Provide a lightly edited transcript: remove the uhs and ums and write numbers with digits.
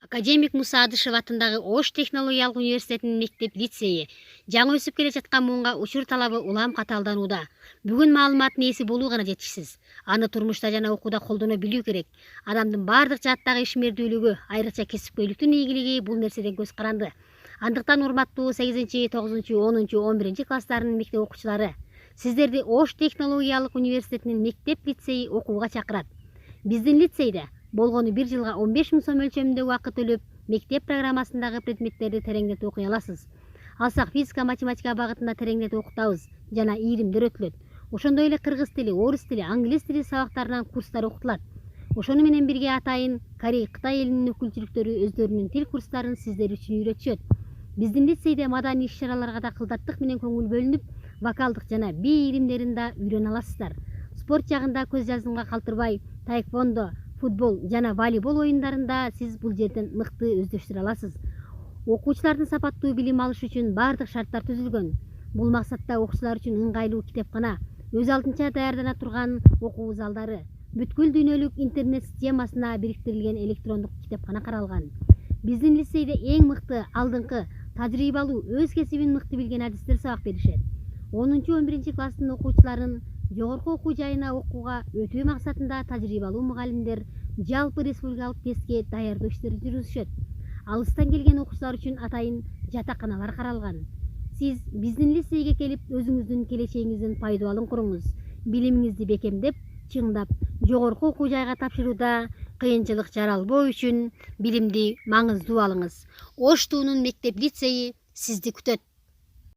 Академик Муса Адышев атындагы Ош технологиялык университетинин мектеп-лицейи жаңы өсүп келе жаткан буунга учур талабы улам катаалданууда. Бүгүн маалыматтын ээси болуу гана жетишсиз. Аны турмушта жана окууда колдоно билүү керек. Адамдын бардык жааттагы ишмердүүлүгү, айрыкча кесипкөйлүктүн ийгилиги бул нерседен көз каранды. Андыктан урматтуу 8-9, 10, 11 класстарынын мектеп окуучулары, сиздерди Ош технологиялык университетинин мектеп-лицейи окууга чакырат. Биздин лицейде болгону 1 жылга 15 000 сом өлчөмүндө убакыт төлөп, мектеп программасындагы предметтерди тереңдетип окуй аласыз. Алсак физика, математика багытында тереңдетип окутабыз жана ийримдер өтүлөт. Ошондой эле кыргыз тили, орус тили, англис тили сабактарынан курстар окутулат. Ошону менен бирге атайын Корей, Кытай элинин өкүлчүлүктөрү өздөрүнүн тил курстарын сиздер үчүн үйрөтүшөт. Биздин лицейде маданий иш-чараларга да кылдаттык менен көңүл бөлүнүп, вокалдык жана би иримдерин да үйрөнө аласыздар. Спорт жагында көз жазымга калтырбай, таэквондо, футбол жана волейбол оюндарында сиз бул жерден мыкты өздөштүрө аласыз. Окуучулардын сапаттуу билим алышы үчүн бардык шарттар түзүлгөн. Бул максатта окуучулар үчүн ыңгайлуу китепкана, өз алдынча даярдана турган окуу залдары, бүткүл дүйнөлүк интернет системасына бириктирилген электрондук китепкана каралган. Биздин лицейде эң мыкты, алдыңкы, тажрыйбалуу, өз кесибин мыкты билген адистер сабак беришет. 10-11 класстын окуучуларын жогорку окуу жайына окууга өтүү максатында тажрыйбалуу мугалимдер жалпы республикалык тестке даярдоо иштерин жүргүзүшөт. Алыстан келген окуучулар үчүн атайын жатаканалар каралган. Сиз биздин лицейге келип, өзүңүздүн келечегиңиздин пайдалын куруңуз. Билимиңизди бекемдеп, чыңдап, жогорку окуу жайга тапшырууда кыйынчылык жаралбоо үчүн билимди маңыздуу алыңыз. ОшТУнун мектеп-лицейи сизди күтөт.